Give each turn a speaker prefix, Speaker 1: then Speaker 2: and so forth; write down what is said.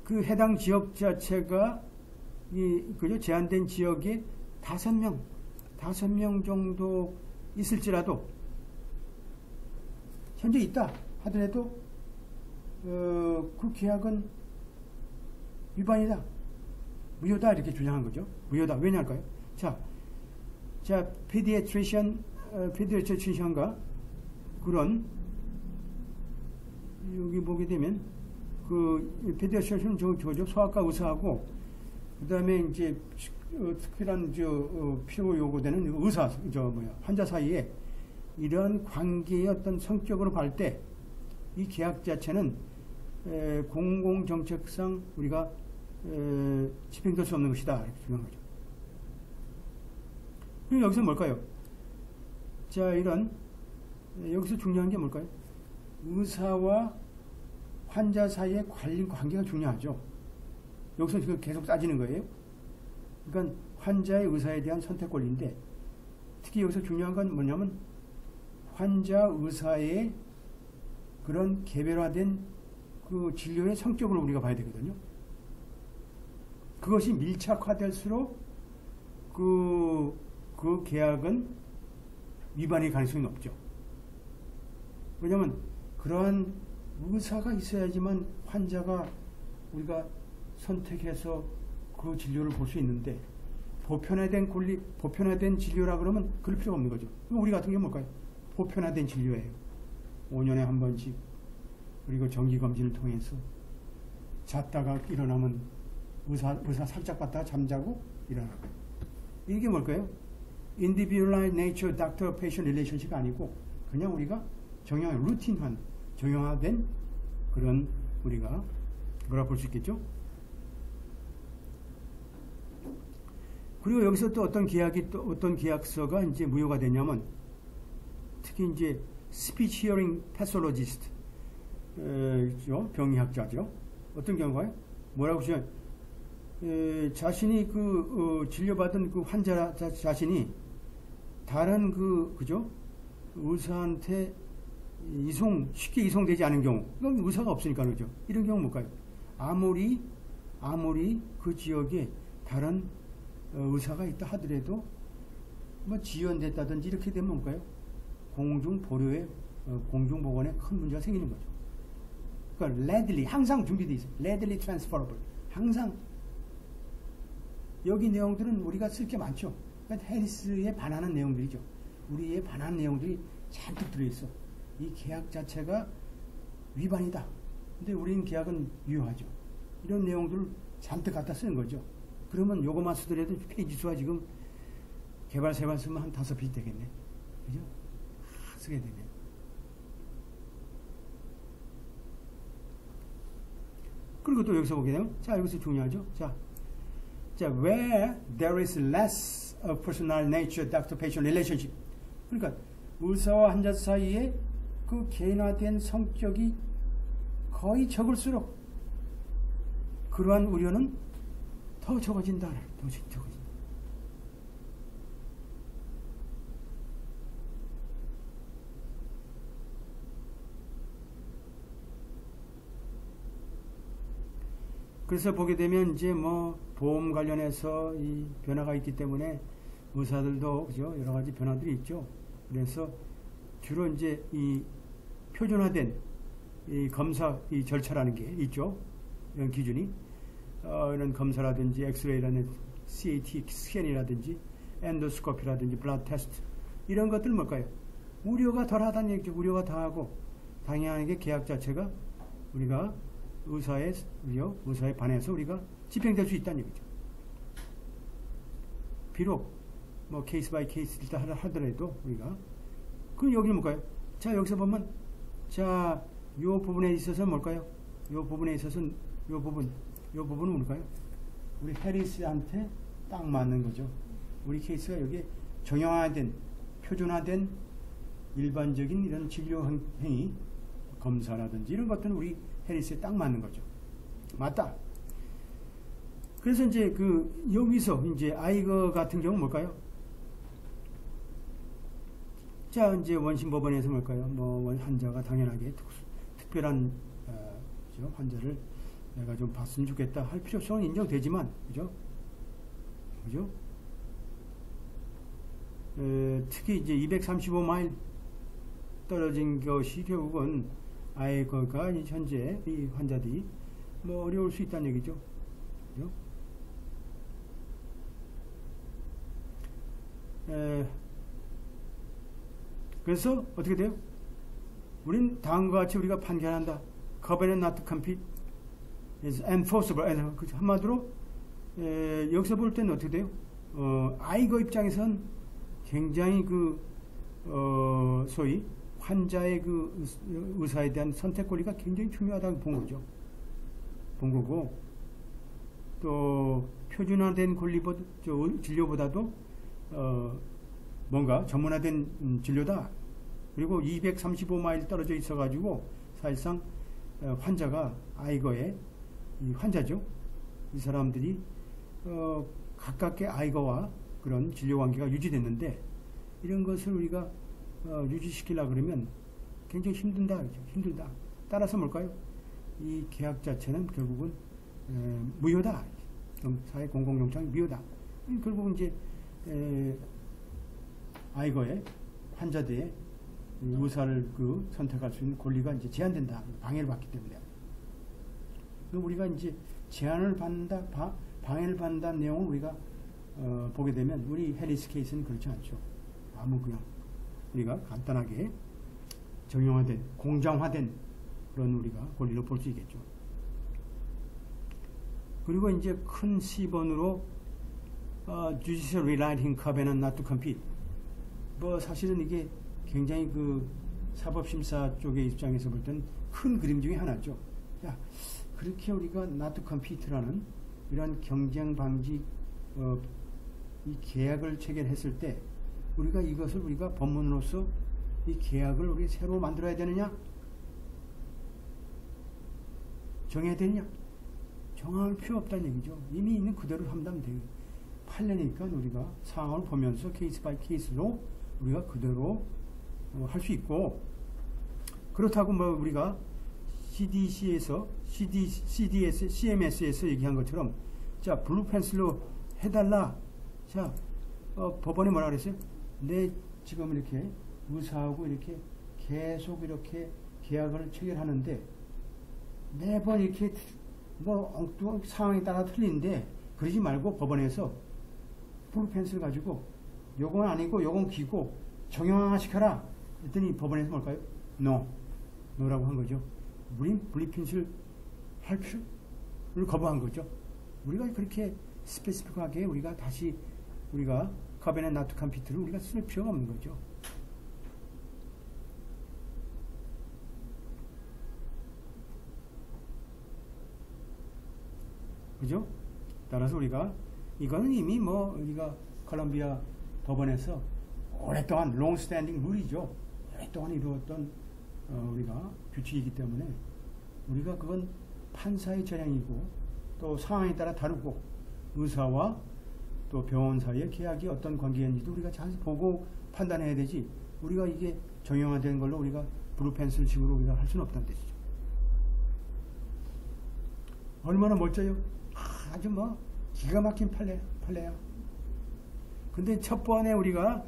Speaker 1: 그 해당 지역 자체가 그죠? 제한된 지역에 5명 정도 있을지라도 현재 있다 하더라도 그 계약은 위반이다, 무효다 이렇게 주장한 거죠. 무효다. 왜냐할까요? 자, 페디아트리션과 그런 여기 보게 되면 그 페디아트리션은 저죠 소아과 의사하고 그 다음에 이제 특별한 필요 요구되는 의사 환자 사이에 이런 관계의 어떤 성격으로 볼 때 이 계약 자체는 공공정책상 우리가 집행될 수 없는 것이다 이렇게 주장한 거죠. 그럼 여기서 뭘까요? 자, 여기서 중요한 게 뭘까요? 의사와 환자 사이의 관계가 중요하죠. 여기서 지금 계속 따지는 거예요. 그러니까 환자의 의사에 대한 선택 권리인데, 특히 여기서 중요한 건 뭐냐면 환자 의사의 그런 개별화된 그 진료의 성격을 우리가 봐야 되거든요. 그것이 밀착화될수록 그 계약은 위반의 가능성이 높죠. 왜냐하면 그러한 의사가 있어야지만 환자가 우리가 선택해서 그 진료를 볼 수 있는데, 보편화된 진료라 그러면 그럴 필요가 없는 거죠. 우리 같은 경우 뭘까요? 보편화된 진료예요. 5년에 한 번씩 그리고 정기검진을 통해서 잤다가 일어나면 의사 살짝 봤다가 잠자고 일어나고. 이게 뭘까요? Individualized nature doctor-patient relationship이 아니고 그냥 우리가 루틴한 정형화된 그런 우리가 뭐라 볼 수 있겠죠? 그리고 여기서 또 어떤 계약서가 이제 무효가 되냐면, 특히 이제 스피치 히어링 패솔로지스트, 병의학자죠. 어떤 경우가요? 뭐라고 하시면, 자신이 진료받은 그 환자 자신이 다른 그죠? 의사한테 쉽게 이송되지 않은 경우, 이건 의사가 없으니까 그죠? 이런 경우 뭘까요? 아무리 그 지역에 다른 의사가 있다 하더라도 뭐 지연됐다든지 이렇게 되면 뭘까요? 공중보건에 큰 문제가 생기는 거죠. 그러니까 readily, 항상 준비되어 있어요. readily transferable. 항상 여기 내용들은 우리가 쓸 게 많죠. 그러니까 해리스에 반하는 내용들이죠. 우리에 반하는 내용들이 잔뜩 들어있어. 이 계약 자체가 위반이다. 근데 우리는 계약은 유효하죠. 이런 내용들을 잔뜩 갖다 쓰는 거죠. 그러면 요거만 쓰더라도 페이지 수가 지금 개발세만 쓰면 한 5페이지 되겠네. 그죠? 쓰게 되네. 그리고 또 여기서 보게 되면, 자, 여기서 중요하죠. 자, where there is less of personal nature doctor-patient relationship. 그러니까 의사와 환자 사이에 그 개인화된 성격이 거의 적을수록 그러한 우려는 더 적어진다. 더 적어진다. 그래서 보게 되면 이제 뭐 보험 관련해서 이 변화가 있기 때문에 의사들도 그죠? 여러 가지 변화들이 있죠. 그래서 주로 이제 이 표준화된 이 검사 이 절차라는 게 있죠. 이런 기준이 이런 검사라든지 엑스레이라는 CAT 스캔이라든지 엔도스코피라든지 블러드 테스트 이런 것들 뭘까요? 우려가 덜하다는 얘기죠. 우려가 더하고 당연하게 계약 자체가 우리가 의사에 반해서 우리가 집행될 수 있다는 얘기죠. 비록 뭐 케이스 바이 케이스 하더라도 우리가 그럼 여기는 뭘까요? 자, 여기서 보면 자, 요 부분에 있어서 뭘까요? 요 부분에 있어서는 요 부분은 뭘까요? 우리 해리스한테 딱 맞는 거죠. 우리 케이스가 여기에 정형화된 표준화된 일반적인 이런 진료 행위 검사라든지 이런 것들은 우리 해리스에 딱 맞는 거죠. 맞다. 그래서 이제 여기서 이제 아이거 같은 경우는 뭘까요? 자, 이제 원심법원에서 뭘까요? 뭐 환자가 당연하게 특별한 환자를 내가 좀 봤으면 좋겠다 할 필요성은 인정되지만, 그죠? 그죠? 특히 이제 235마일 떨어진 것이 결국은 아예 거가 현재 이 환자들이 뭐 어려울 수 있다는 얘기죠. 그죠? 그래서 어떻게 돼요? 우린 다음과 같이 우리가 판결한다. Covenant not to compete is enforceable. 한마디로 여기서 볼 때는 어떻게 돼요? 아이거 입장에선 굉장히 소위 환자의 그 의사에 대한 선택 권리가 굉장히 중요하다고 본 거죠. 본 거고, 또 표준화된 진료보다도 뭔가 전문화된 진료다. 그리고 235마일 떨어져 있어가지고 사실상 환자가 아이거의 이 환자죠. 이 사람들이 가깝게 아이거와 그런 진료 관계가 유지됐는데, 이런 것을 우리가 유지시키려고 그러면 굉장히 힘들다. 따라서 뭘까요? 이 계약 자체는 결국은 무효다. 사회 공공용창 무효다. 결국은 이제 아이거의 환자들의 의사를 선택할 수 있는 권리가 이제 제한된다. 방해를 받기 때문에. 우리가 이제 제한을 받는다, 방해를 받는다는 내용을 우리가 보게 되면 우리 해리스 케이스는 그렇지 않죠. 아무 그냥 우리가 간단하게 정형화된, 공장화된 그런 우리가 권리로 볼 수 있겠죠. 그리고 이제 큰 C번으로 Judicial Reliance Covenant not to compete. 뭐 사실은 이게 굉장히 사법심사 쪽의 입장에서 볼 때는 큰 그림 중에 하나죠. 자, 그렇게 우리가 not to compete라는 이런 경쟁 방지 이 계약을 체결했을 때 우리가 이것을 우리가 법문으로서 이 계약을 우리 새로 만들어야 되느냐? 정해야 되느냐? 정할 필요 없다는 얘기죠. 이미 있는 그대로 한다면 돼요. 판례니까 우리가 상황을 보면서 케이스 바이 케이스로 우리가 그대로 할 수 있고, 그렇다고 뭐 우리가 CDC에서 CMS에서 얘기한 것처럼 자 블루 펜슬로 해달라. 자 법원이 뭐라 그랬어요? 내 지금 이렇게 의사하고 이렇게 계속 이렇게 계약을 체결하는데 매번 이렇게 뭐 엉뚱한 상황에 따라 틀리는데 그러지 말고 법원에서 블루 펜슬 가지고 요건 아니고 요건 기고 정형화 시켜라. 했더니 법원에서 뭘까요? 노라고 한 거죠. 우린 블루 펜슬 할 필요를 거부한 거죠. 우리가 그렇게 스페시픽하게 우리가 다시 우리가 Covenant not to compete를 우리가 쓸 필요가 없는 거죠. 그죠? 따라서 우리가 이거는 이미 뭐 우리가 콜롬비아 법원에서 오랫동안 long standing 룰이죠. 오랫동안 이루었던 우리가 규칙이기 때문에 우리가 그건 판사의 전향이고 또 상황에 따라 다르고 의사와 또 병원 사이의 계약이 어떤 관계인지도 우리가 잘 보고 판단해야 되지. 우리가 이게 정형화된 걸로 우리가 블루펜슬 식으로 우리가 할 수는 없다는 뜻이죠. 얼마나 멋져요? 아주 뭐 기가 막힌 판례야. 근데 첫 번에 우리가